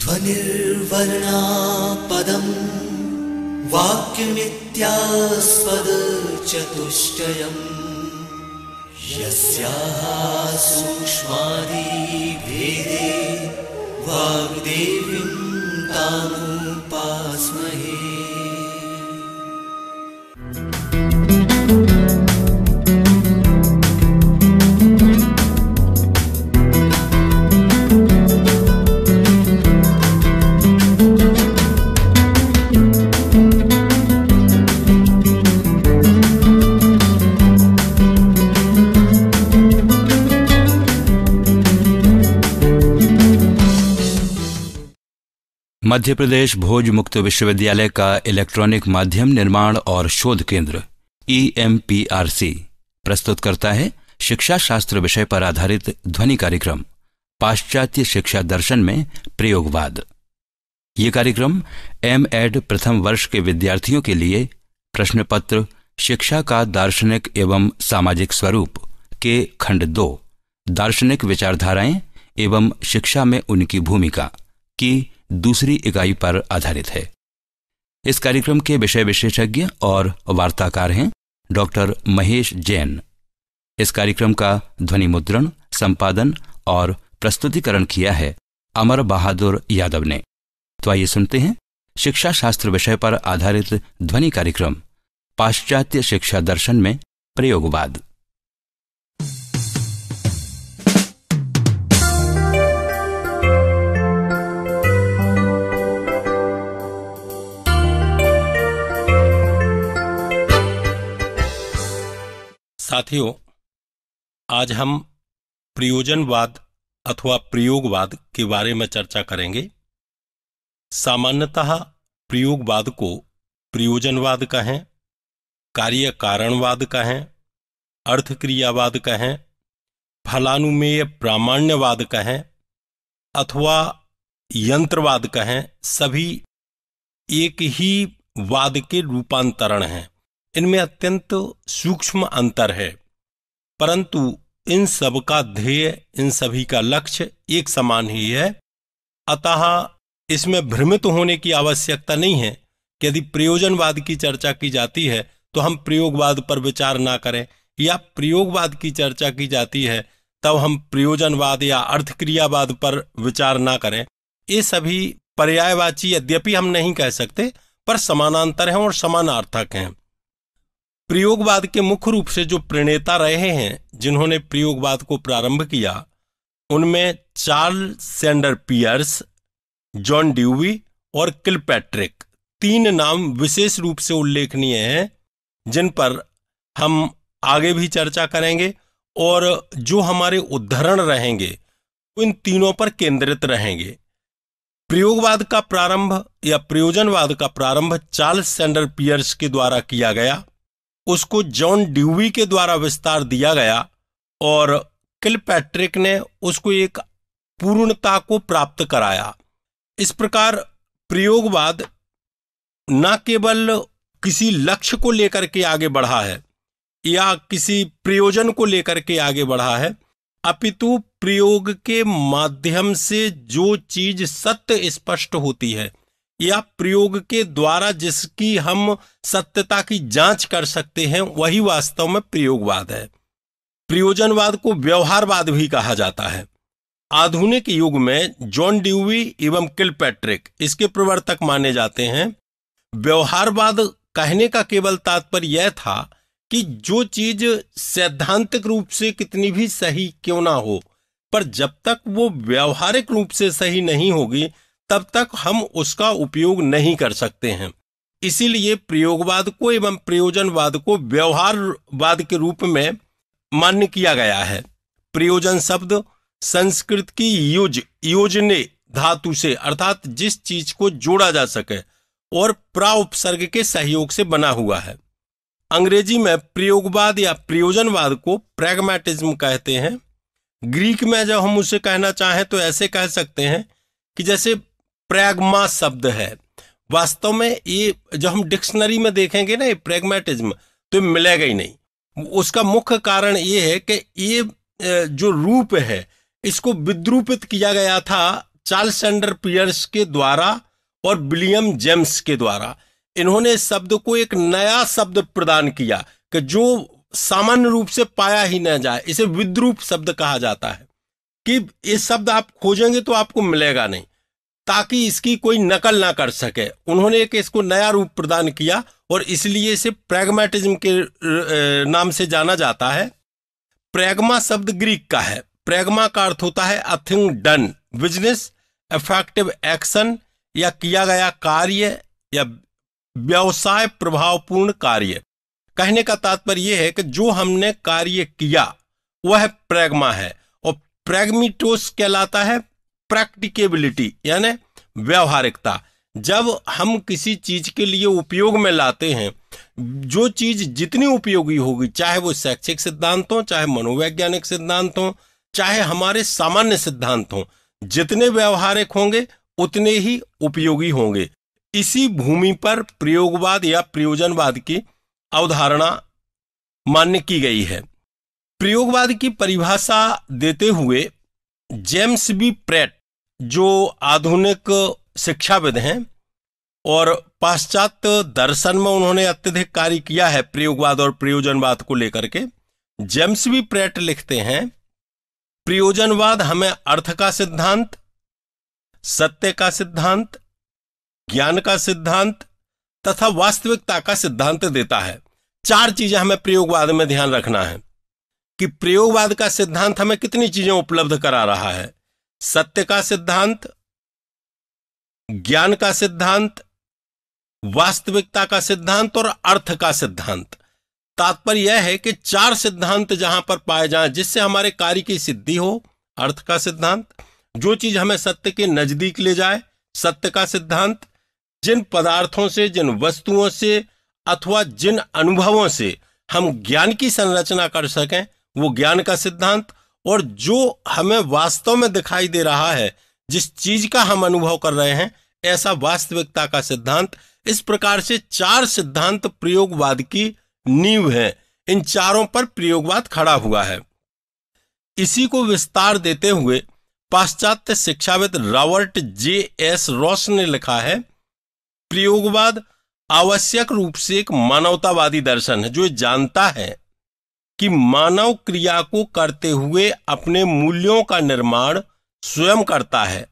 ध्वनिर्वर्णा पदं वाक्यमित्यास्पदचतुष्टयम् यस्याः सूक्ष्मादिभेदे वाग्देवीं तामुपास्महे। मध्य प्रदेश भोज मुक्त विश्वविद्यालय का इलेक्ट्रॉनिक माध्यम निर्माण और शोध केंद्र EMPRC प्रस्तुत करता है शिक्षा शास्त्र विषय पर आधारित ध्वनि कार्यक्रम पाश्चात्य शिक्षा दर्शन में प्रयोगवाद। ये कार्यक्रम M.Ed प्रथम वर्ष के विद्यार्थियों के लिए प्रश्न पत्र शिक्षा का दार्शनिक एवं सामाजिक स्वरूप के खंड 2 दार्शनिक विचारधाराएं एवं शिक्षा में उनकी भूमिका की दूसरी इकाई पर आधारित है। इस कार्यक्रम के विषय विशेषज्ञ और वार्ताकार हैं डॉक्टर महेश जैन। इस कार्यक्रम का ध्वनि मुद्रण, संपादन और प्रस्तुतिकरण किया है अमर बहादुर यादव ने। तो आइए सुनते हैं शिक्षा शास्त्र विषय पर आधारित ध्वनि कार्यक्रम पाश्चात्य शिक्षा दर्शन में प्रयोगवाद। साथियों, आज हम प्रयोजनवाद अथवा प्रयोगवाद के बारे में चर्चा करेंगे। सामान्यतः प्रयोगवाद को प्रयोजनवाद कहें, कार्य कारणवाद कहें, अर्थक्रियावाद कहें, फलानुमेय प्रामाण्यवाद कहें अथवा यंत्रवाद कहें, सभी एक ही वाद के रूपांतरण हैं। इनमें अत्यंत सूक्ष्म अंतर है, परंतु इन सब का ध्येय, इन सभी का लक्ष्य एक समान ही है। अतः इसमें भ्रमित होने की आवश्यकता नहीं है कि यदि प्रयोजनवाद की चर्चा की जाती है तो हम प्रयोगवाद पर विचार ना करें, या प्रयोगवाद की चर्चा की जाती है तब हम प्रयोजनवाद या अर्थक्रियावाद पर विचार ना करें। ये सभी पर्यायवाची यद्यपि हम नहीं कह सकते, पर समानांतर हैं और समानार्थक हैं। प्रयोगवाद के मुख्य रूप से जो प्रणेता रहे हैं, जिन्होंने प्रयोगवाद को प्रारंभ किया, उनमें Charles Sander Peirce, John Dewey और किलपैट्रिक 3 नाम विशेष रूप से उल्लेखनीय हैं, जिन पर हम आगे भी चर्चा करेंगे और जो हमारे उद्धरण रहेंगे उन तीनों पर केंद्रित रहेंगे। प्रयोगवाद का प्रारंभ या प्रयोजनवाद का प्रारंभ चार्ल्स सैंडर पियर्स के द्वारा किया गया, उसको जॉन ड्यूवी के द्वारा विस्तार दिया गया और किलपैट्रिक ने उसको एक पूर्णता को प्राप्त कराया। इस प्रकार प्रयोगवाद न केवल किसी लक्ष्य को लेकर के आगे बढ़ा है या किसी प्रयोजन को लेकर के आगे बढ़ा है, अपितु प्रयोग के माध्यम से जो चीज सत्य स्पष्ट होती है या प्रयोग के द्वारा जिसकी हम सत्यता की जांच कर सकते हैं, वही वास्तव में प्रयोगवाद है। प्रयोजनवाद को व्यवहारवाद भी कहा जाता है। आधुनिक युग में जॉन ड्यूवी एवं किलपैट्रिक इसके प्रवर्तक माने जाते हैं। व्यवहारवाद कहने का केवल तात्पर्य यह था कि जो चीज सैद्धांतिक रूप से कितनी भी सही क्यों ना हो, पर जब तक वो व्यवहारिक रूप से सही नहीं होगी तब तक हम उसका उपयोग नहीं कर सकते हैं। इसीलिए प्रयोगवाद को एवं प्रयोजनवाद को व्यवहारवाद के रूप में मान्य किया गया है। प्रयोजन शब्द संस्कृत की योजने धातु से, अर्थात जिस चीज को जोड़ा जा सके, और प्राउपसर्ग के सहयोग से बना हुआ है। अंग्रेजी में प्रयोगवाद या प्रयोजनवाद को प्रैग्मैटिज्म कहते हैं। ग्रीक में जब हम उसे कहना चाहें तो ऐसे कह सकते हैं कि जैसे प्रैग्मा शब्द है, वास्तव में ये जब हम डिक्शनरी में देखेंगे ना ये प्रैग्मैटिज्म, तो मिलेगा ही नहीं। उसका मुख्य कारण ये है कि ये जो रूप है इसको विद्रूपित किया गया था चार्ल्स सैंडर पियर्स के द्वारा और विलियम जेम्स के द्वारा इन्होंने इस शब्द को एक नया शब्द प्रदान किया कि जो सामान्य रूप से पाया ही न जाए। इसे विद्रूप शब्द कहा जाता है कि ये शब्द आप खोजेंगे तो आपको मिलेगा नहीं, ताकि इसकी कोई नकल ना कर सके। उन्होंने एक इसको नया रूप प्रदान किया और इसलिए इसे प्रैग्मेटिज्म के नाम से जाना जाता है। प्रैग्मा शब्द ग्रीक का है। प्रैग्मा का अर्थ होता है a thing done, business, effective action या किया गया कार्य या व्यवसाय प्रभावपूर्ण कार्य। कहने का तात्पर्य यह है कि जो हमने कार्य किया वह प्रैग्मा है, और प्रैग्मिटोस कहलाता है प्रैक्टिकेबिलिटी यानी व्यवहारिकता। जब हम किसी चीज के लिए उपयोग में लाते हैं, जो चीज जितनी उपयोगी होगी, चाहे वो शैक्षिक सिद्धांत हो, चाहे मनोवैज्ञानिक सिद्धांत हो, चाहे हमारे सामान्य सिद्धांत हो, जितने व्यवहारिक होंगे उतने ही उपयोगी होंगे। इसी भूमि पर प्रयोगवाद या प्रयोजनवाद की अवधारणा मान्य की गई है। प्रयोगवाद की परिभाषा देते हुए जेम्स बी प्रेट, जो आधुनिक शिक्षाविद हैं और पाश्चात्य दर्शन में उन्होंने अत्यधिक कार्य किया है प्रयोगवाद और प्रयोजनवाद को लेकर के, जेम्स बी प्रेट लिखते हैं, प्रयोजनवाद हमें अर्थ का सिद्धांत, सत्य का सिद्धांत, ज्ञान का सिद्धांत तथा वास्तविकता का सिद्धांत देता है। चार चीजें हमें प्रयोगवाद में ध्यान रखना है कि प्रयोगवाद का सिद्धांत हमें कितनी चीजें उपलब्ध करा रहा है। सत्य का सिद्धांत, ज्ञान का सिद्धांत, वास्तविकता का सिद्धांत और अर्थ का सिद्धांत। तात्पर्य यह है कि चार सिद्धांत जहां पर पाए जाएं जिससे हमारे कार्य की सिद्धि हो, अर्थ का सिद्धांत, जो चीज हमें सत्य के नजदीक ले जाए, सत्य का सिद्धांत, जिन पदार्थों से, जिन वस्तुओं से अथवा जिन अनुभवों से हम ज्ञान की संरचना कर सकें, वो ज्ञान का सिद्धांत, और जो हमें वास्तव में दिखाई दे रहा है, जिस चीज का हम अनुभव कर रहे हैं, ऐसा वास्तविकता का सिद्धांत। इस प्रकार से चार सिद्धांत प्रयोगवाद की नींव है। इन चारों पर प्रयोगवाद खड़ा हुआ है। इसी को विस्तार देते हुए पाश्चात्य शिक्षाविद रॉबर्ट जे एस रॉस ने लिखा है, प्रयोगवाद आवश्यक रूप से एक मानवतावादी दर्शन है जो जानता है कि मानव क्रिया को करते हुए अपने मूल्यों का निर्माण स्वयं करता है,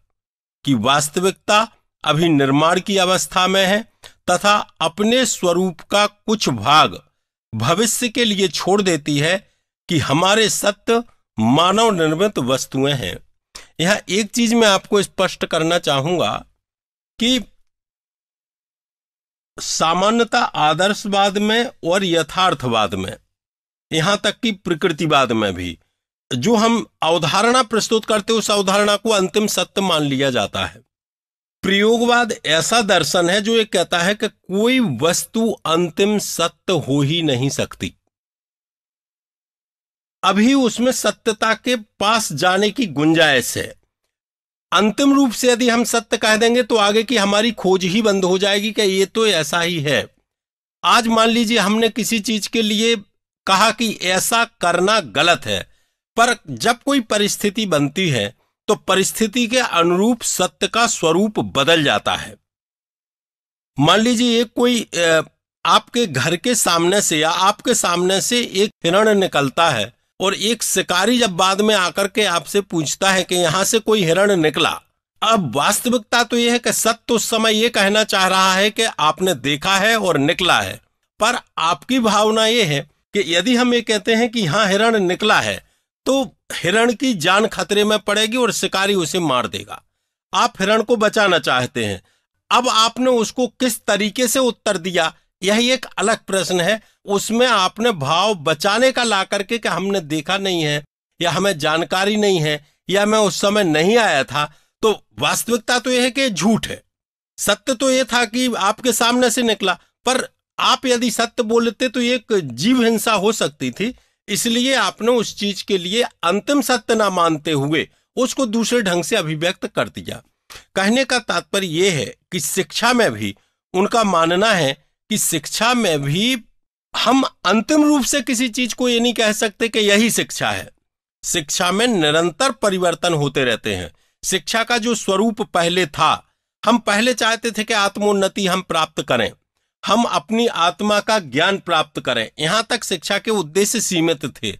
कि वास्तविकता अभी निर्माण की अवस्था में है तथा अपने स्वरूप का कुछ भाग भविष्य के लिए छोड़ देती है, कि हमारे सत्य मानव निर्मित वस्तुएं हैं। यहां एक चीज मैं आपको स्पष्ट करना चाहूंगा कि सामान्यता आदर्शवाद में और यथार्थवाद में, यहां तक कि प्रकृतिवाद में भी, जो हम अवधारणा प्रस्तुत करते हैं उस अवधारणा को अंतिम सत्य मान लिया जाता है। प्रयोगवाद ऐसा दर्शन है जो ये कहता है कि कोई वस्तु अंतिम सत्य हो ही नहीं सकती, अभी उसमें सत्यता के पास जाने की गुंजाइश है। अंतिम रूप से यदि हम सत्य कह देंगे तो आगे की हमारी खोज ही बंद हो जाएगी कि ये तो ऐसा ही है। आज मान लीजिए हमने किसी चीज के लिए कहा कि ऐसा करना गलत है, पर जब कोई परिस्थिति बनती है तो परिस्थिति के अनुरूप सत्य का स्वरूप बदल जाता है। मान लीजिए कोई आपके घर के सामने से या आपके सामने से एक हिरण निकलता है और एक शिकारी जब बाद में आकर के आपसे पूछता है कि यहां से कोई हिरण निकला। अब वास्तविकता तो यह है कि सत्य उस समय यह कहना चाह रहा है कि आपने देखा है और निकला है, पर आपकी भावना यह है कि यदि हम ये कहते हैं कि हाँ हिरण निकला है तो हिरण की जान खतरे में पड़ेगी और शिकारी उसे मार देगा। आप हिरण को बचाना चाहते हैं। अब आपने उसको किस तरीके से उत्तर दिया, यही एक अलग प्रश्न है। उसमें आपने भाव बचाने का ला करके कि हमने देखा नहीं है या हमें जानकारी नहीं है या मैं उस समय नहीं आया था, तो वास्तविकता तो यह है कि झूठ है। सत्य तो यह था कि आपके सामने से निकला, पर आप यदि सत्य बोलते तो एक जीव हिंसा हो सकती थी, इसलिए आपने उस चीज के लिए अंतिम सत्य ना मानते हुए उसको दूसरे ढंग से अभिव्यक्त कर दिया। कहने का तात्पर्य यह है कि शिक्षा में भी उनका मानना है कि शिक्षा में भी हम अंतिम रूप से किसी चीज को ये नहीं कह सकते कि यही शिक्षा है। शिक्षा में निरंतर परिवर्तन होते रहते हैं। शिक्षा का जो स्वरूप पहले था, हम पहले चाहते थे कि आत्मोन्नति हम प्राप्त करें, हम अपनी आत्मा का ज्ञान प्राप्त करें, यहां तक शिक्षा के उद्देश्य सीमित थे।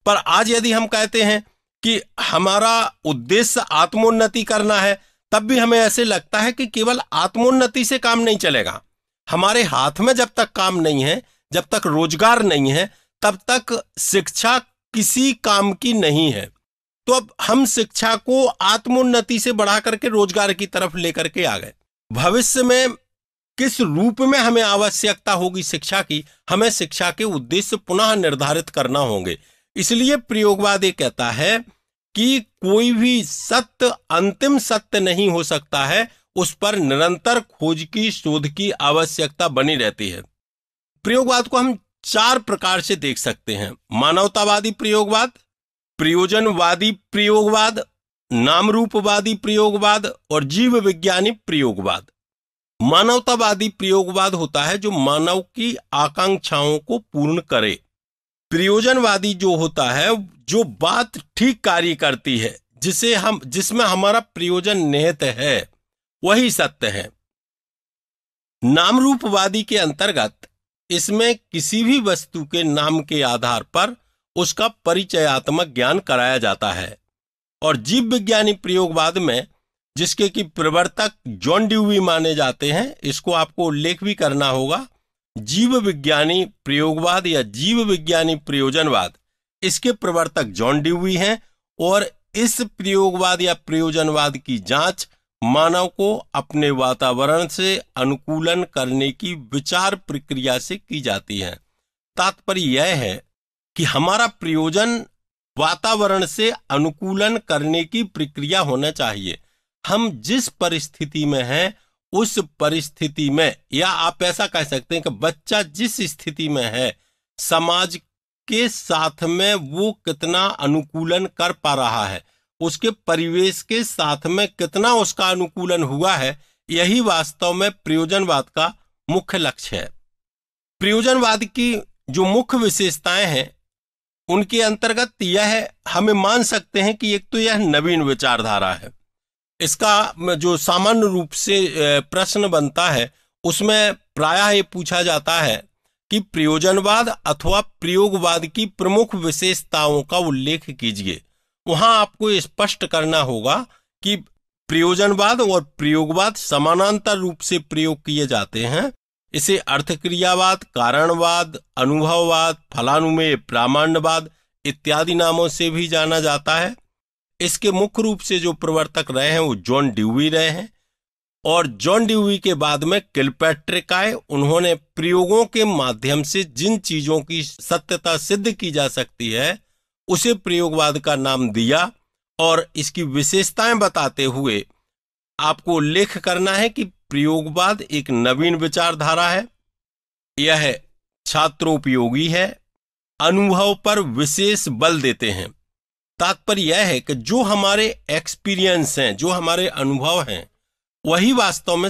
पर आज यदि हम कहते हैं कि हमारा उद्देश्य आत्मोन्नति करना है, तब भी हमें ऐसे लगता है कि केवल आत्मोन्नति से काम नहीं चलेगा। हमारे हाथ में जब तक काम नहीं है, जब तक रोजगार नहीं है, तब तक शिक्षा किसी काम की नहीं है। तो अब हम शिक्षा को आत्मोन्नति से बढ़ा करके रोजगार की तरफ लेकर के आ गए। भविष्य में किस रूप में हमें आवश्यकता होगी शिक्षा की, हमें शिक्षा के उद्देश्य पुनः निर्धारित करना होंगे। इसलिए प्रयोगवाद ये कहता है कि कोई भी सत्य अंतिम सत्य नहीं हो सकता है, उस पर निरंतर खोज की, शोध की आवश्यकता बनी रहती है। प्रयोगवाद को हम 4 प्रकार से देख सकते हैं: मानवतावादी प्रयोगवाद, प्रयोजनवादी प्रयोगवाद, नामरूपवादी प्रयोगवाद और जीव विज्ञानी प्रयोगवाद। मानवतावादी प्रयोगवाद होता है जो मानव की आकांक्षाओं को पूर्ण करे। प्रयोजनवादी जो होता है, जो बात ठीक कार्य करती है, जिसमें हमारा प्रयोजन निहित है, वही सत्य है। नामरूपवादी के अंतर्गत इसमें किसी भी वस्तु के नाम के आधार पर उसका परिचयात्मक ज्ञान कराया जाता है। और जीव विज्ञानी प्रयोगवाद में, जिसके कि प्रवर्तक जॉन ड्यूवी माने जाते हैं, इसको आपको उल्लेख भी करना होगा, जीव विज्ञानी प्रयोगवाद या जीव विज्ञानी प्रयोजनवाद, इसके प्रवर्तक जॉन ड्यूवी हैं। और इस प्रयोगवाद या प्रयोजनवाद की जांच मानव को अपने वातावरण से अनुकूलन करने की विचार प्रक्रिया से की जाती है। तात्पर्य यह है कि हमारा प्रयोजन वातावरण से अनुकूलन करने की प्रक्रिया होना चाहिए। हम जिस परिस्थिति में हैं, उस परिस्थिति में, या आप ऐसा कह सकते हैं कि बच्चा जिस स्थिति में है, समाज के साथ में वो कितना अनुकूलन कर पा रहा है, उसके परिवेश के साथ में कितना उसका अनुकूलन हुआ है, यही वास्तव में प्रयोजनवाद का मुख्य लक्ष्य है। प्रयोजनवाद की जो मुख्य विशेषताएं हैं, उनके अंतर्गत यह हमें मान सकते हैं कि एक तो यह नवीन विचारधारा है। इसका जो सामान्य रूप से प्रश्न बनता है, उसमें प्रायः ये पूछा जाता है कि प्रयोजनवाद अथवा प्रयोगवाद की प्रमुख विशेषताओं का उल्लेख कीजिए। वहां आपको स्पष्ट करना होगा कि प्रयोजनवाद और प्रयोगवाद समानांतर रूप से प्रयोग किए जाते हैं। इसे अर्थक्रियावाद, कारणवाद, अनुभववाद, फलानुमेय प्रामाण्यवाद इत्यादि नामों से भी जाना जाता है। इसके मुख्य रूप से जो प्रवर्तक रहे हैं वो जॉन ड्यूवी रहे हैं। और जॉन ड्यूवी के बाद में किलपैट्रिक आए। उन्होंने प्रयोगों के माध्यम से जिन चीजों की सत्यता सिद्ध की जा सकती है, उसे प्रयोगवाद का नाम दिया। और इसकी विशेषताएं बताते हुए आपको उल्लेख करना है कि प्रयोगवाद एक नवीन विचारधारा है, यह छात्रोपयोगी है, अनुभव पर विशेष बल देते हैं। तात्पर्य यह है कि जो हमारे एक्सपीरियंस हैं, जो हमारे अनुभव हैं, वही वास्तव में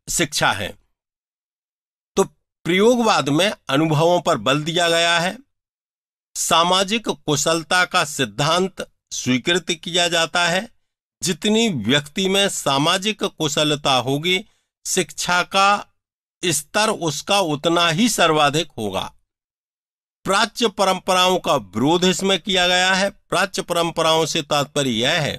शिक्षा है। तो प्रयोगवाद में अनुभवों पर बल दिया गया है। सामाजिक कुशलता का सिद्धांत स्वीकृत किया जाता है। जितनी व्यक्ति में सामाजिक कुशलता होगी, शिक्षा का स्तर उसका उतना ही सर्वाधिक होगा। प्राच्य परंपराओं का विरोध इसमें किया गया है। प्राच्य परंपराओं से तात्पर्य यह है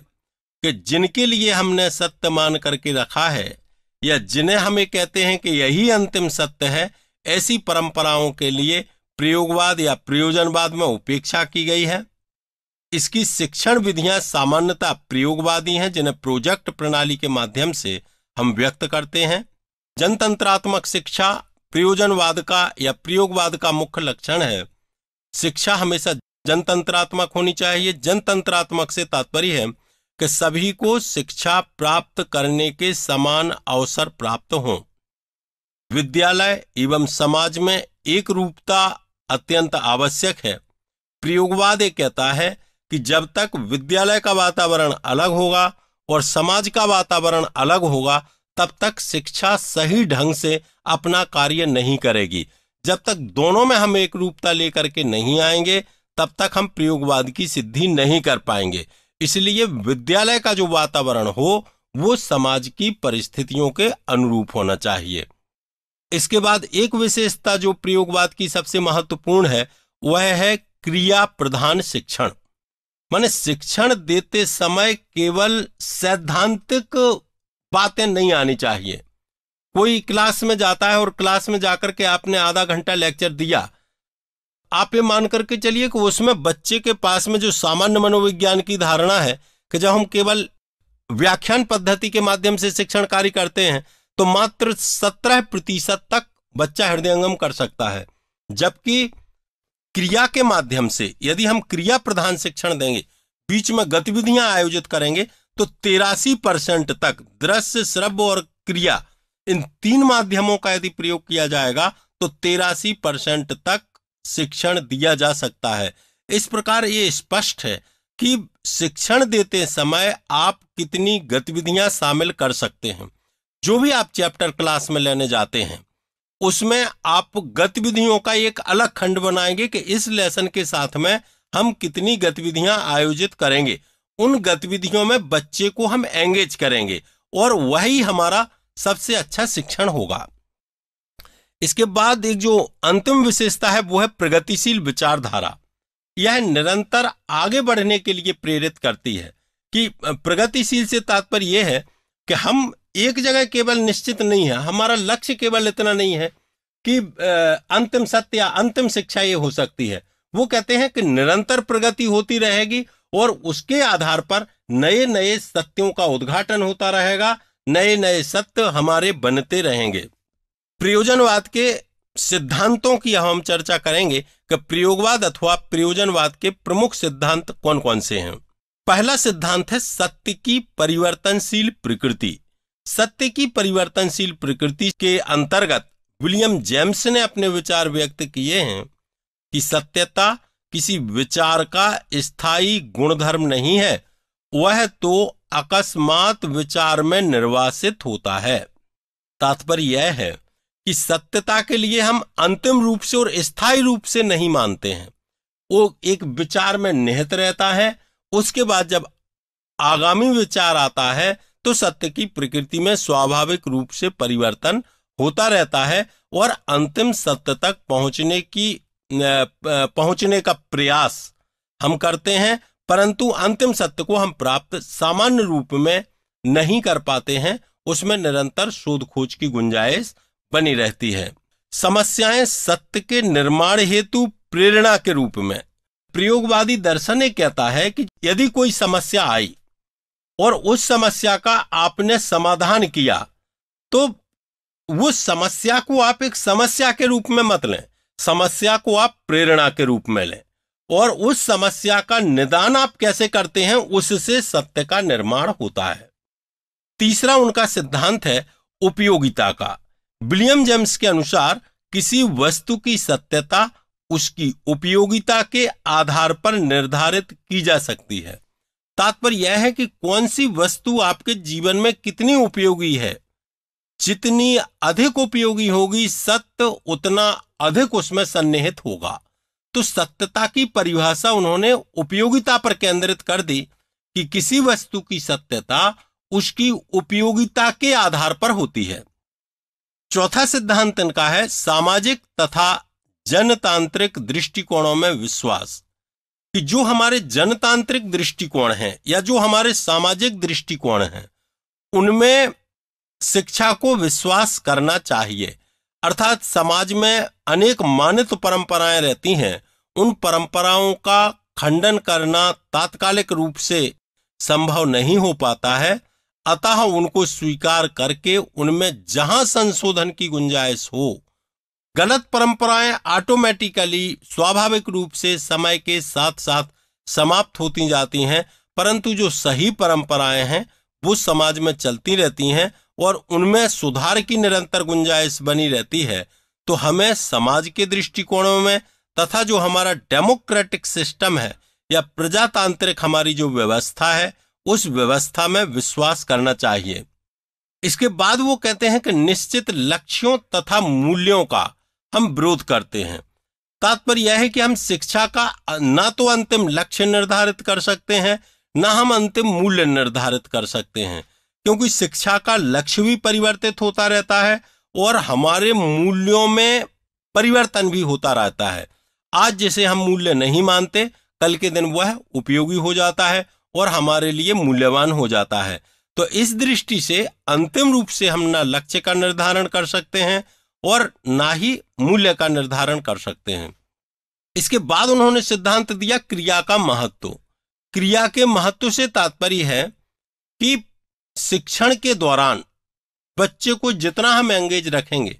कि जिनके लिए हमने सत्य मान करके रखा है, या जिन्हें हमें कहते हैं कि यही अंतिम सत्य है, ऐसी परंपराओं के लिए प्रयोगवाद या प्रयोजनवाद में उपेक्षा की गई है। इसकी शिक्षण विधियां सामान्यतः प्रयोगवादी हैं, जिन्हें प्रोजेक्ट प्रणाली के माध्यम से हम व्यक्त करते हैं। जनतंत्रात्मक शिक्षा प्रयोजनवाद का या प्रयोगवाद का मुख्य लक्षण है। शिक्षा हमेशा जनतंत्रात्मक होनी चाहिए। जनतंत्रात्मक से तात्पर्य है कि सभी को शिक्षा प्राप्त करने के समान अवसर प्राप्त हों। विद्यालय एवं समाज में एक रूपता अत्यंत आवश्यक है। प्रयोगवाद ये कहता है कि जब तक विद्यालय का वातावरण अलग होगा और समाज का वातावरण अलग होगा, तब तक शिक्षा सही ढंग से अपना कार्य नहीं करेगी। जब तक दोनों में हम एक रूपता लेकर के नहीं आएंगे, तब तक हम प्रयोगवाद की सिद्धि नहीं कर पाएंगे। इसलिए विद्यालय का जो वातावरण हो वो समाज की परिस्थितियों के अनुरूप होना चाहिए। इसके बाद एक विशेषता जो प्रयोगवाद की सबसे महत्वपूर्ण है वह है क्रिया प्रधान शिक्षण। माने शिक्षण देते समय केवल सैद्धांतिक बातें नहीं आनी चाहिए। कोई क्लास में जाता है और क्लास में जाकर के आपने आधा घंटा लेक्चर दिया, आप ये मान करके चलिए कि उसमें बच्चे के पास में जो सामान्य मनोविज्ञान की धारणा है कि जब हम केवल व्याख्यान पद्धति के माध्यम से शिक्षण कार्य करते हैं तो मात्र 17% तक बच्चा हृदयंगम कर सकता है, जबकि क्रिया के माध्यम से यदि हम क्रिया प्रधान शिक्षण देंगे, बीच में गतिविधियां आयोजित करेंगे, तो 83% तक दृश्य, श्रव्य और क्रिया इन 3 माध्यमों का यदि प्रयोग किया जाएगा तो 83% तक शिक्षण दिया जा सकता है। इस प्रकार ये स्पष्ट है कि शिक्षण देते समय आप कितनी गतिविधियां शामिल कर सकते हैं। जो भी आप चैप्टर क्लास में लेने जाते हैं उसमें आप गतिविधियों का एक अलग खंड बनाएंगे कि इस लेसन के साथ में हम कितनी गतिविधियां आयोजित करेंगे। उन गतिविधियों में बच्चे को हम एंगेज करेंगे और वही हमारा सबसे अच्छा शिक्षण होगा। इसके बाद एक जो अंतिम विशेषता है वो है प्रगतिशील विचारधारा। यह निरंतर आगे बढ़ने के लिए प्रेरित करती है। कि प्रगतिशील से तात्पर्य यह है कि हम एक जगह केवल निश्चित नहीं है, हमारा लक्ष्य केवल इतना नहीं है कि अंतिम सत्य या अंतिम शिक्षा ये हो सकती है। वो कहते हैं कि निरंतर प्रगति होती रहेगी और उसके आधार पर नए नए सत्यों का उद्घाटन होता रहेगा, नए नए सत्य हमारे बनते रहेंगे। प्रयोजनवाद के सिद्धांतों की हम चर्चा करेंगे कि प्रयोगवाद अथवा प्रयोजनवाद के प्रमुख सिद्धांत कौन कौन से हैं। पहला सिद्धांत है सत्य की परिवर्तनशील प्रकृति। सत्य की परिवर्तनशील प्रकृति के अंतर्गत विलियम जेम्स ने अपने विचार व्यक्त किए हैं कि सत्यता किसी विचार का स्थायी गुणधर्म नहीं है, वह तो अकस्मात विचार में निर्वासित होता है। तात्पर्य यह है कि सत्यता के लिए हम अंतिम रूप से और स्थायी रूप से नहीं मानते हैं, वो एक विचार में निहित रहता है। उसके बाद जब आगामी विचार आता है तो सत्य की प्रकृति में स्वाभाविक रूप से परिवर्तन होता रहता है और अंतिम सत्य तक पहुंचने का प्रयास हम करते हैं, परंतु अंतिम सत्य को हम प्राप्त सामान्य रूप में नहीं कर पाते हैं। उसमें निरंतर शोध खोज की गुंजाइश बनी रहती है। समस्याएं सत्य के निर्माण हेतु प्रेरणा के रूप में। प्रयोगवादी दर्शन ये कहता है कि यदि कोई समस्या आई और उस समस्या का आपने समाधान किया तो वो समस्या को आप एक समस्या के रूप में मत लें, समस्या को आप प्रेरणा के रूप में लें और उस समस्या का निदान आप कैसे करते हैं उससे सत्य का निर्माण होता है। तीसरा उनका सिद्धांत है उपयोगिता का। विलियम जेम्स के अनुसार किसी वस्तु की सत्यता उसकी उपयोगिता के आधार पर निर्धारित की जा सकती है। तात्पर्य यह है कि कौन सी वस्तु आपके जीवन में कितनी उपयोगी है। जितनी अधिक उपयोगी होगी सत्य उतना अधिक उसमें सन्निहित होगा। तो सत्यता की परिभाषा उन्होंने उपयोगिता पर केंद्रित कर दी कि किसी वस्तु की सत्यता उसकी उपयोगिता के आधार पर होती है। चौथा सिद्धांत इनका है सामाजिक तथा जनतांत्रिक दृष्टिकोणों में विश्वास। कि जो हमारे जनतांत्रिक दृष्टिकोण हैं या जो हमारे सामाजिक दृष्टिकोण हैं उनमें शिक्षा को विश्वास करना चाहिए। अर्थात समाज में अनेक मानित परंपराएं रहती हैं, उन परंपराओं का खंडन करना तात्कालिक रूप से संभव नहीं हो पाता है, अतः उनको स्वीकार करके उनमें जहां संशोधन की गुंजाइश हो। गलत परंपराएं ऑटोमेटिकली स्वाभाविक रूप से समय के साथ साथ समाप्त होती जाती हैं, परंतु जो सही परंपराएं हैं वो समाज में चलती रहती हैं और उनमें सुधार की निरंतर गुंजाइश बनी रहती है। तो हमें समाज के दृष्टिकोणों में तथा जो हमारा डेमोक्रेटिक सिस्टम है या प्रजातांत्रिक हमारी जो व्यवस्था है उस व्यवस्था में विश्वास करना चाहिए। इसके बाद वो कहते हैं कि निश्चित लक्ष्यों तथा मूल्यों का हम विरोध करते हैं। तात्पर्य यह है कि हम शिक्षा का ना तो अंतिम लक्ष्य निर्धारित कर सकते हैं, ना हम अंतिम मूल्य निर्धारित कर सकते हैं, क्योंकि शिक्षा का लक्ष्य भी परिवर्तित होता रहता है और हमारे मूल्यों में परिवर्तन भी होता रहता है। आज जिसे हम मूल्य नहीं मानते, कल के दिन वह उपयोगी हो जाता है और हमारे लिए मूल्यवान हो जाता है। तो इस दृष्टि से अंतिम रूप से हम ना लक्ष्य का निर्धारण कर सकते हैं और ना ही मूल्य का निर्धारण कर सकते हैं। इसके बाद उन्होंने सिद्धांत दिया क्रिया का महत्व। क्रिया के महत्व से तात्पर्य है कि शिक्षण के दौरान बच्चे को जितना हम एंगेज रखेंगे,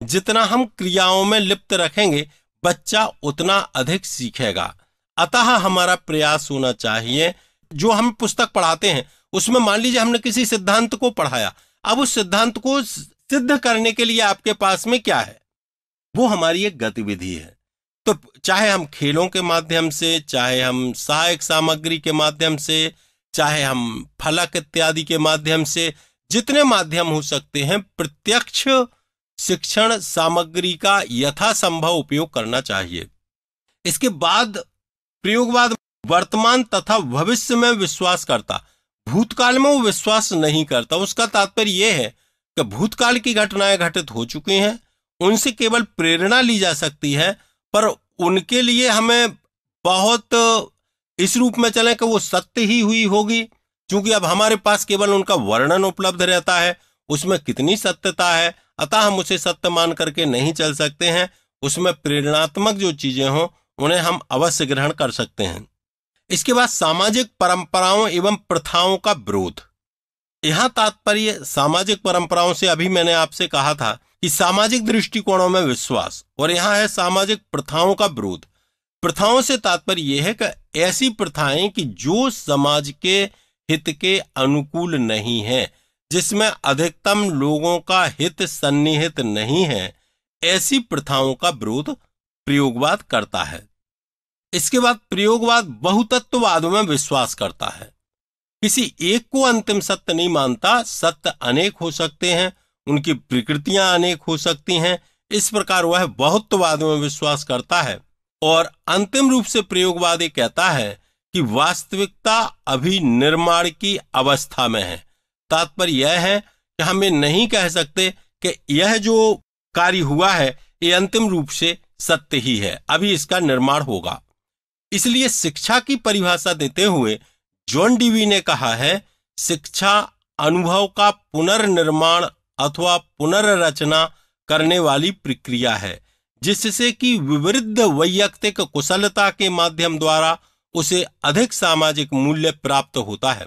जितना हम क्रियाओं में लिप्त रखेंगे, बच्चा उतना अधिक सीखेगा। अतः हमारा प्रयास होना चाहिए, जो हम पुस्तक पढ़ाते हैं उसमें मान लीजिए हमने किसी सिद्धांत को पढ़ाया, अब उस सिद्धांत को सिद्ध करने के लिए आपके पास में क्या है, वो हमारी एक गतिविधि है। तो चाहे हम खेलों के माध्यम से, चाहे हम सहायक सामग्री के माध्यम से, चाहे हम फलक इत्यादि के माध्यम से, जितने माध्यम हो सकते हैं, प्रत्यक्ष शिक्षण सामग्री का यथासंभव उपयोग करना चाहिए। इसके बाद प्रयोगवाद वर्तमान तथा भविष्य में विश्वास करता, भूतकाल में वो विश्वास नहीं करता। उसका तात्पर्य यह है कि भूतकाल की घटनाएं घटित हो चुकी हैं, उनसे केवल प्रेरणा ली जा सकती है, पर उनके लिए हमें बहुत इस रूप में चलें कि वो सत्य ही हुई होगी, क्योंकि अब हमारे पास केवल उनका वर्णन उपलब्ध रहता है, उसमें कितनी सत्यता है, अतः हम उसे सत्य मान करके नहीं चल सकते हैं। उसमें प्रेरणात्मक जो चीजें हों उन्हें हम अवश्य ग्रहण कर सकते हैं। इसके बाद सामाजिक परंपराओं एवं प्रथाओं का विरोध। यहां तात्पर्य सामाजिक परंपराओं से अभी मैंने आपसे कहा था कि सामाजिक दृष्टिकोणों में विश्वास, और यहां है सामाजिक प्रथाओं का विरोध। प्रथाओं से तात्पर्य यह है कि ऐसी प्रथाएं कि जो समाज के हित के अनुकूल नहीं है, जिसमें अधिकतम लोगों का हित सन्निहित नहीं है, ऐसी प्रथाओं का विरोध प्रयोगवाद करता है। इसके बाद प्रयोगवाद बहुतत्ववाद में विश्वास करता है। किसी एक को अंतिम सत्य नहीं मानता, सत्य अनेक हो सकते हैं, उनकी प्रकृतियां अनेक हो सकती हैं। इस प्रकार वह बहुत्ववाद में विश्वास करता है। और अंतिम रूप से प्रयोगवाद ये कहता है कि वास्तविकता अभी निर्माण की अवस्था में है। तात्पर्य यह है कि हम ये नहीं कह सकते कि यह जो कार्य हुआ है ये अंतिम रूप से सत्य ही है, अभी इसका निर्माण होगा। इसलिए शिक्षा की परिभाषा देते हुए जॉन डीवी ने कहा है, शिक्षा अनुभव का पुनर्निर्माण अथवा पुनर्रचना करने वाली प्रक्रिया है, जिससे कि विवृद्ध वैयक्तिक कुशलता के माध्यम द्वारा उसे अधिक सामाजिक मूल्य प्राप्त होता है।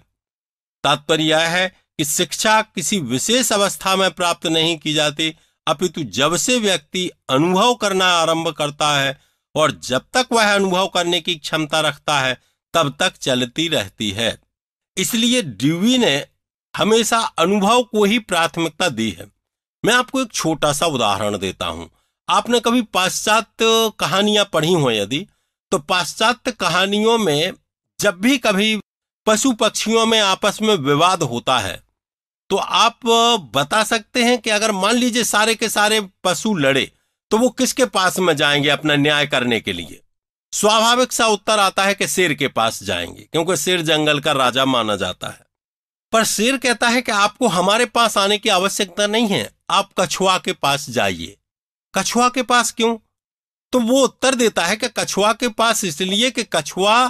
तात्पर्य यह है कि शिक्षा किसी विशेष अवस्था में प्राप्त नहीं की जाती, अपितु जब से व्यक्ति अनुभव करना आरंभ करता है और जब तक वह अनुभव करने की क्षमता रखता है तब तक चलती रहती है। इसलिए ड्यूवी ने हमेशा अनुभव को ही प्राथमिकता दी है। मैं आपको एक छोटा सा उदाहरण देता हूं। आपने कभी पाश्चात्य कहानियां पढ़ी हो यदि, तो पाश्चात्य कहानियों में जब भी कभी पशु पक्षियों में आपस में विवाद होता है, तो आप बता सकते हैं कि अगर मान लीजिए सारे के सारे पशु लड़े तो वो किसके पास में जाएंगे अपना न्याय करने के लिए? स्वाभाविक सा उत्तर आता है कि शेर के पास जाएंगे, क्योंकि शेर जंगल का राजा माना जाता है। पर शेर कहता है कि आपको हमारे पास आने की आवश्यकता नहीं है, आप कछुआ के पास जाइए। कछुआ के पास क्यों? तो वो उत्तर देता है कि कछुआ के पास इसलिए कि कछुआ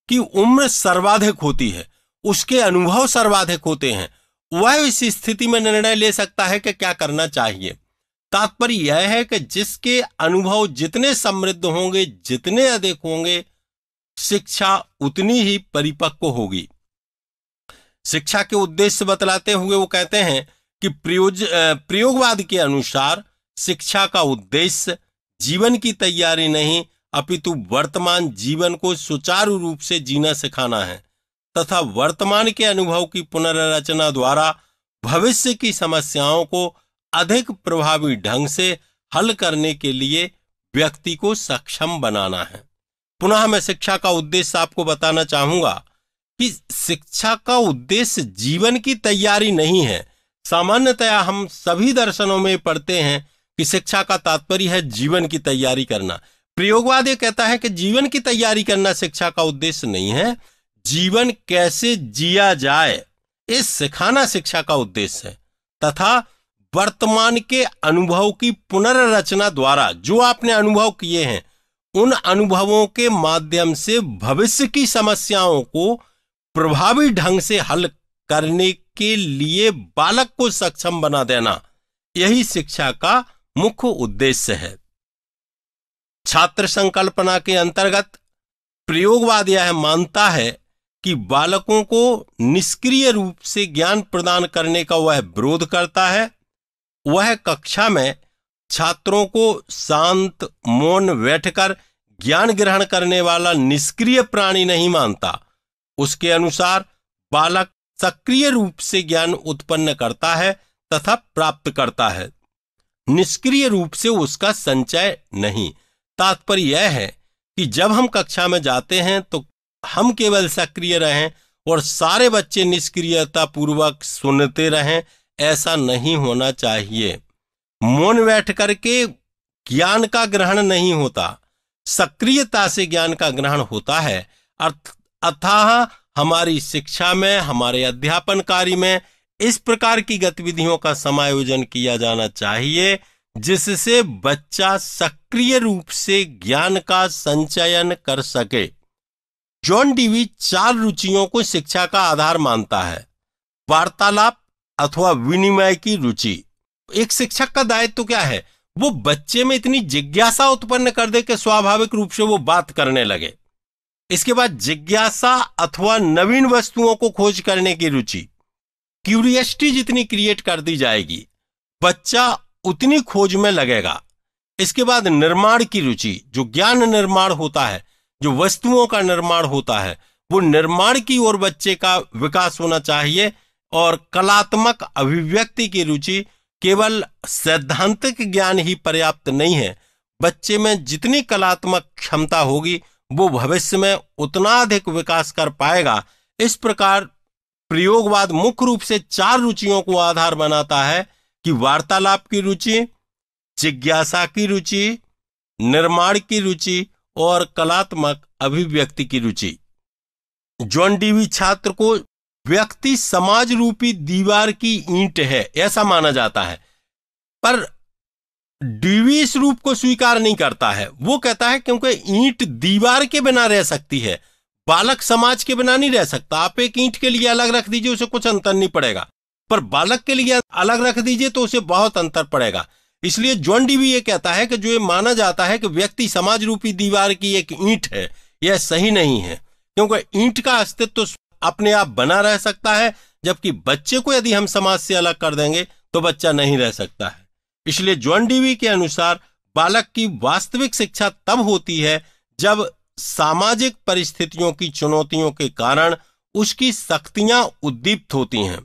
की उम्र सर्वाधिक होती है, उसके अनुभव सर्वाधिक होते हैं, वह इस स्थिति में निर्णय ले सकता है कि क्या करना चाहिए। तात्पर्य यह है कि जिसके अनुभव जितने समृद्ध होंगे, जितने अधिक होंगे, शिक्षा उतनी ही परिपक्व होगी। शिक्षा के उद्देश्य बतलाते हुए वो कहते हैं कि प्रयोगवाद के अनुसार शिक्षा का उद्देश्य जीवन की तैयारी नहीं, अपितु वर्तमान जीवन को सुचारू रूप से जीना सिखाना है तथा वर्तमान के अनुभव की पुनर्रचना द्वारा भविष्य की समस्याओं को अधिक प्रभावी ढंग से हल करने के लिए व्यक्ति को सक्षम बनाना है। पुनः मैं शिक्षा का उद्देश्य आपको बताना चाहूंगा कि शिक्षा का उद्देश्य जीवन की तैयारी नहीं है। सामान्यतया हम सभी दर्शनों में पढ़ते हैं कि शिक्षा का तात्पर्य है जीवन की तैयारी करना। प्रयोगवाद ये कहता है कि जीवन की तैयारी करना शिक्षा का उद्देश्य नहीं है। जीवन कैसे जिया जाए, ये सिखाना शिक्षा का उद्देश्य है तथा वर्तमान के अनुभव की पुनर्रचना द्वारा जो आपने अनुभव किए हैं उन अनुभवों के माध्यम से भविष्य की समस्याओं को प्रभावी ढंग से हल करने के लिए बालक को सक्षम बना देना, यही शिक्षा का मुख्य उद्देश्य है। छात्र संकल्पना के अंतर्गत प्रयोगवाद यह मानता है कि बालकों को निष्क्रिय रूप से ज्ञान प्रदान करने का वह विरोध करता है। वह कक्षा में छात्रों को शांत मौन बैठकर ज्ञान ग्रहण करने वाला निष्क्रिय प्राणी नहीं मानता। उसके अनुसार बालक सक्रिय रूप से ज्ञान उत्पन्न करता है तथा प्राप्त करता है, निष्क्रिय रूप से उसका संचय नहीं। तात्पर्य यह है कि जब हम कक्षा में जाते हैं तो हम केवल सक्रिय रहें और सारे बच्चे निष्क्रियता पूर्वक सुनते रहें, ऐसा नहीं होना चाहिए। मौन बैठ करके ज्ञान का ग्रहण नहीं होता, सक्रियता से ज्ञान का ग्रहण होता है। अतः हमारी शिक्षा में, हमारे अध्यापन कार्य में इस प्रकार की गतिविधियों का समायोजन किया जाना चाहिए जिससे बच्चा सक्रिय रूप से ज्ञान का संचयन कर सके। जॉन डीवी 4 रुचियों को शिक्षा का आधार मानता है। वार्तालाप अथवा विनिमय की रुचि। एक शिक्षक का दायित्व तो क्या है? वो बच्चे में इतनी जिज्ञासा उत्पन्न कर दे कि स्वाभाविक रूप से वो बात करने लगे। इसके बाद जिज्ञासा अथवा नवीन वस्तुओं को खोज करने की रुचि, क्यूरियसिटी जितनी क्रिएट कर दी जाएगी बच्चा उतनी खोज में लगेगा। इसके बाद निर्माण की रुचि, जो ज्ञान निर्माण होता है, जो वस्तुओं का निर्माण होता है, वो निर्माण की ओर बच्चे का विकास होना चाहिए। और कलात्मक अभिव्यक्ति की रुचि, केवल सैद्धांतिक ज्ञान ही पर्याप्त नहीं है। बच्चे में जितनी कलात्मक क्षमता होगी वो भविष्य में उतना अधिक विकास कर पाएगा। इस प्रकार प्रयोगवाद मुख्य रूप से 4 रुचियों को आधार बनाता है कि वार्तालाप की रुचि, जिज्ञासा की रुचि, निर्माण की रुचि और कलात्मक अभिव्यक्ति की रुचि। जॉन डीवी छात्र को व्यक्ति समाज रूपी दीवार की ईंट है ऐसा माना जाता है, पर डीवी इस रूप को स्वीकार नहीं करता है। वो कहता है क्योंकि ईंट दीवार के बिना रह सकती है, बालक समाज के बिना नहीं रह सकता। आप एक ईंट के लिए अलग रख दीजिए, उसे कुछ अंतर नहीं पड़ेगा, पर बालक के लिए अलग रख दीजिए तो उसे बहुत अंतर पड़ेगा। इसलिए जॉन डीवी ये कहता है कि जो ये माना जाता है कि व्यक्ति समाज रूपी दीवार की एक ईंट है, यह सही नहीं है, क्योंकि ईंट का अस्तित्व अपने आप बना रह सकता है, जबकि बच्चे को यदि हम समाज से अलग कर देंगे तो बच्चा नहीं रह सकता है। इसलिए जॉन डीवी के अनुसार बालक की वास्तविक शिक्षा तब होती है जब सामाजिक परिस्थितियों की चुनौतियों के कारण उसकी शक्तियां उद्दीप्त होती हैं।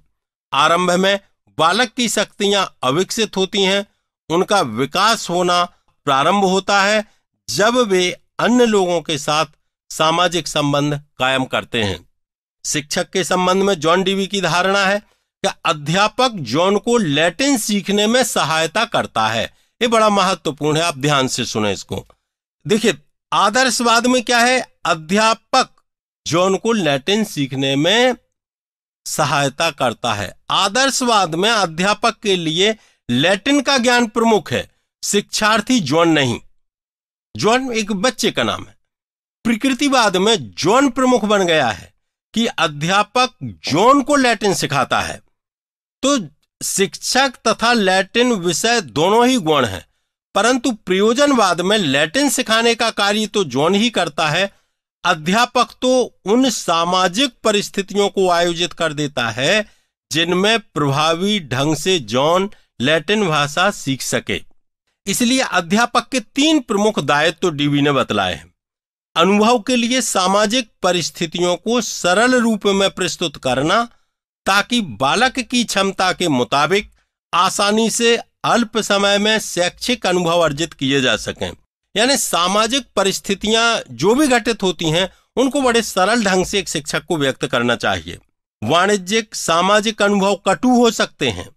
आरंभ में बालक की शक्तियां अविकसित होती हैं, उनका विकास होना प्रारंभ होता है जब वे अन्य लोगों के साथ सामाजिक संबंध कायम करते हैं। शिक्षक के संबंध में जॉन डीवी की धारणा है कि अध्यापक जॉन को लैटिन सीखने में सहायता करता है। ये बड़ा महत्वपूर्ण है, आप ध्यान से सुने इसको। देखिए, आदर्शवाद में क्या है? अध्यापक जॉन को लैटिन सीखने में सहायता करता है। आदर्शवाद में अध्यापक के लिए लैटिन का ज्ञान प्रमुख है, शिक्षार्थी जॉन नहीं। जॉन एक बच्चे का नाम है। प्रकृतिवाद में जॉन प्रमुख बन गया है कि अध्यापक जॉन को लैटिन सिखाता है। तो शिक्षक तथा लैटिन विषय दोनों ही गौण हैं, परंतु प्रयोजनवाद में लैटिन सिखाने का कार्य तो जॉन ही करता है। अध्यापक तो उन सामाजिक परिस्थितियों को आयोजित कर देता है जिनमें प्रभावी ढंग से जॉन लैटिन भाषा सीख सके। इसलिए अध्यापक के 3 प्रमुख दायित्व तो डीवी ने बतलाए हैं। अनुभव के लिए सामाजिक परिस्थितियों को सरल रूप में प्रस्तुत करना ताकि बालक की क्षमता के मुताबिक आसानी से अल्प समय में शैक्षिक अनुभव अर्जित किए जा सकें। यानी सामाजिक परिस्थितियां जो भी घटित होती हैं उनको बड़े सरल ढंग से एक शिक्षक को व्यक्त करना चाहिए। वाणिज्यिक सामाजिक अनुभव कटु हो सकते हैं,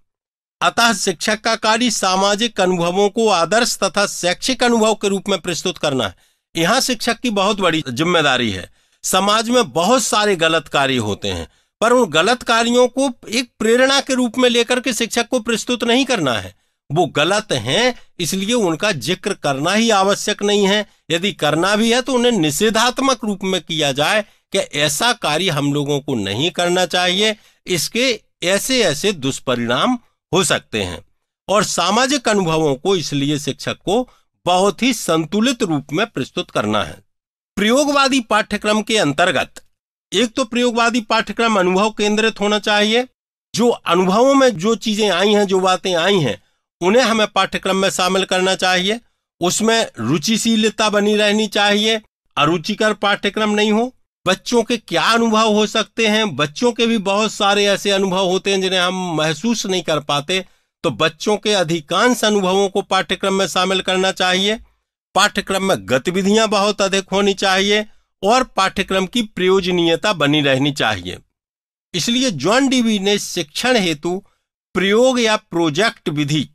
अतः शिक्षक का कार्य सामाजिक अनुभवों को आदर्श तथा शैक्षिक अनुभव के रूप में प्रस्तुत करना है। यहां शिक्षक की बहुत बड़ी जिम्मेदारी है, समाज में बहुत सारे गलत कार्य होते हैं, पर उन गलत कार्यों को एक प्रेरणा के रूप में लेकर के शिक्षक को प्रस्तुत नहीं करना है। वो गलत हैं, इसलिए उनका जिक्र करना ही आवश्यक नहीं है। यदि करना भी है तो उन्हें निषेधात्मक रूप में किया जाए कि ऐसा कार्य हम लोगों को नहीं करना चाहिए, इसके ऐसे ऐसे दुष्परिणाम हो सकते हैं। और सामाजिक अनुभवों को इसलिए शिक्षक को बहुत ही संतुलित रूप में प्रस्तुत करना है। प्रयोगवादी पाठ्यक्रम के अंतर्गत एक तो प्रयोगवादी पाठ्यक्रम अनुभव केंद्रित होना चाहिए। जो अनुभवों में जो चीजें आई हैं, जो बातें आई हैं, उन्हें हमें पाठ्यक्रम में शामिल करना चाहिए। उसमें रुचिशीलता बनी रहनी चाहिए, अरुचिकर पाठ्यक्रम नहीं हो। बच्चों के क्या अनुभव हो सकते हैं, बच्चों के भी बहुत सारे ऐसे अनुभव होते हैं जिन्हें हम महसूस नहीं कर पाते, तो बच्चों के अधिकांश अनुभवों को पाठ्यक्रम में शामिल करना चाहिए। पाठ्यक्रम में गतिविधियां बहुत अधिक होनी चाहिए और पाठ्यक्रम की प्रयोजनीयता बनी रहनी चाहिए। इसलिए जॉन डीवी ने शिक्षण हेतु प्रयोग या प्रोजेक्ट विधि,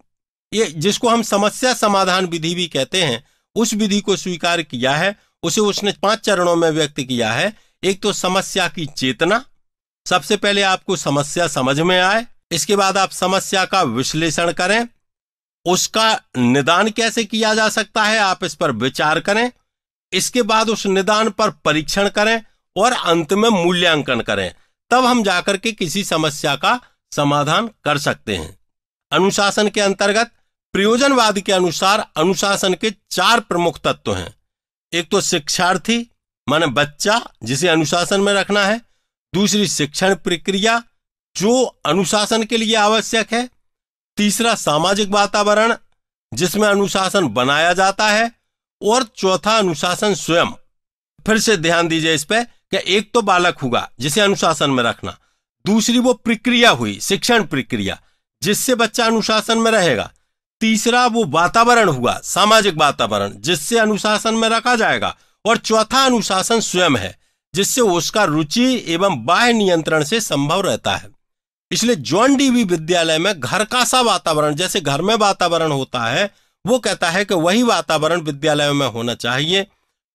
ये जिसको हम समस्या समाधान विधि भी कहते हैं, उस विधि को स्वीकार किया है। उसे उसने 5 चरणों में व्यक्त किया है। एक तो समस्या की चेतना, सबसे पहले आपको समस्या समझ में आए, इसके बाद आप समस्या का विश्लेषण करें, उसका निदान कैसे किया जा सकता है आप इस पर विचार करें, इसके बाद उस निदान पर परीक्षण करें और अंत में मूल्यांकन करें। तब हम जाकर के किसी समस्या का समाधान कर सकते हैं। अनुशासन के अंतर्गत प्रयोजनवाद के अनुसार अनुशासन के 4 प्रमुख तत्व हैं। एक तो शिक्षार्थी माने बच्चा, जिसे अनुशासन में रखना है। दूसरी शिक्षण प्रक्रिया, जो अनुशासन के लिए आवश्यक है। तीसरा सामाजिक वातावरण, जिसमें अनुशासन बनाया जाता है। और चौथा अनुशासन स्वयं। फिर से ध्यान दीजिए इस पे कि एक तो बालक हुआ जिसे अनुशासन में रखना, दूसरी वो प्रक्रिया हुई शिक्षण प्रक्रिया जिससे बच्चा अनुशासन में रहेगा, तीसरा वो वातावरण हुआ सामाजिक वातावरण जिससे अनुशासन में रखा जाएगा, और चौथा अनुशासन स्वयं है जिससे उसका रुचि एवं बाह्य नियंत्रण से संभव रहता है। इसलिए जॉन डीवी विद्यालय में घर का सा वातावरण, जैसे घर में वातावरण होता है, वो कहता है कि वही वातावरण विद्यालयों में होना चाहिए।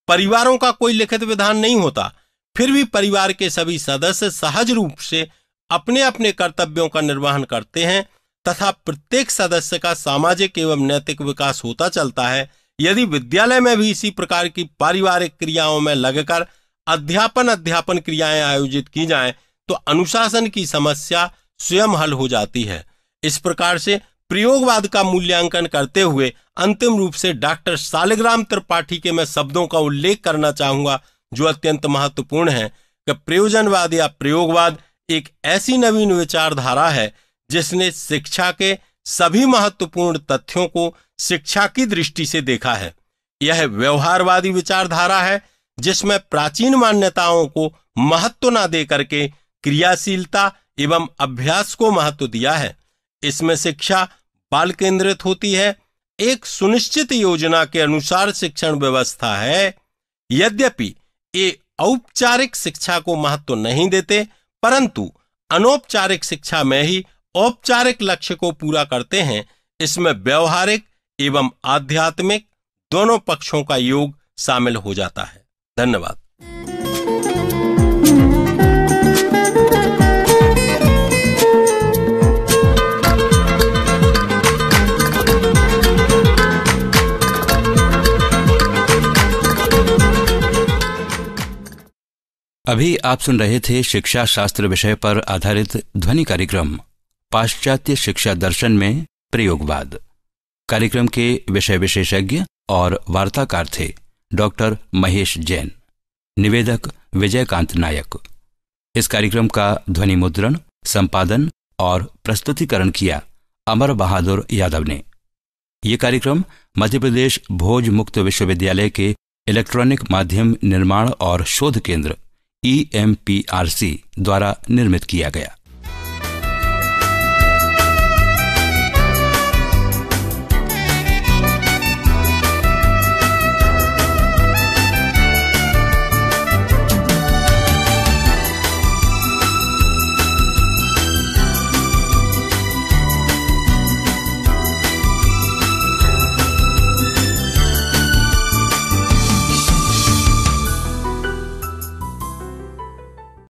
परिवारों का कोई लिखित विधान नहीं होता, फिर भी परिवार के सभी सदस्य सहज रूप से अपने अपने कर्तव्यों का निर्वहन करते हैं तथा प्रत्येक सदस्य का सामाजिक एवं नैतिक विकास होता चलता है। यदि विद्यालय में भी इसी प्रकार की पारिवारिक क्रियाओं में लगकर अध्यापन क्रियाएं आयोजित की जाएं, तो अनुशासन की समस्या स्वयं हल हो जाती है। इस प्रकार से प्रयोगवाद का मूल्यांकन करते हुए अंतिम रूप से डॉक्टर शालिग्राम त्रिपाठी के मैं शब्दों का उल्लेख करना चाहूंगा जो अत्यंत महत्वपूर्ण है कि प्रयोजनवाद या प्रयोगवाद एक ऐसी नवीन विचारधारा है जिसने शिक्षा के सभी महत्वपूर्ण तथ्यों को शिक्षा की दृष्टि से देखा है। यह व्यवहारवादी विचारधारा है जिसमें प्राचीन मान्यताओं को महत्व न दे करके क्रियाशीलता एवं अभ्यास को महत्व दिया है। इसमें शिक्षा बाल केंद्रित होती है, एक सुनिश्चित योजना के अनुसार शिक्षण व्यवस्था है। यद्यपि ये औपचारिक शिक्षा को महत्व नहीं देते, परंतु अनौपचारिक शिक्षा में ही औपचारिक लक्ष्य को पूरा करते हैं। इसमें व्यवहारिक एवं आध्यात्मिक दोनों पक्षों का योग शामिल हो जाता है। धन्यवाद। अभी आप सुन रहे थे शिक्षा शास्त्र विषय पर आधारित ध्वनि कार्यक्रम पाश्चात्य शिक्षा दर्शन में प्रयोगवाद। कार्यक्रम के विषय विशेषज्ञ और वार्ताकार थे डॉक्टर महेश जैन, निवेदक विजयकांत नायक। इस कार्यक्रम का ध्वनि मुद्रण, संपादन और प्रस्तुतिकरण किया अमर बहादुर यादव ने। ये कार्यक्रम मध्य प्रदेश भोज मुक्त विश्वविद्यालय के इलेक्ट्रॉनिक माध्यम निर्माण और शोध केंद्र EMPRC द्वारा निर्मित किया गया।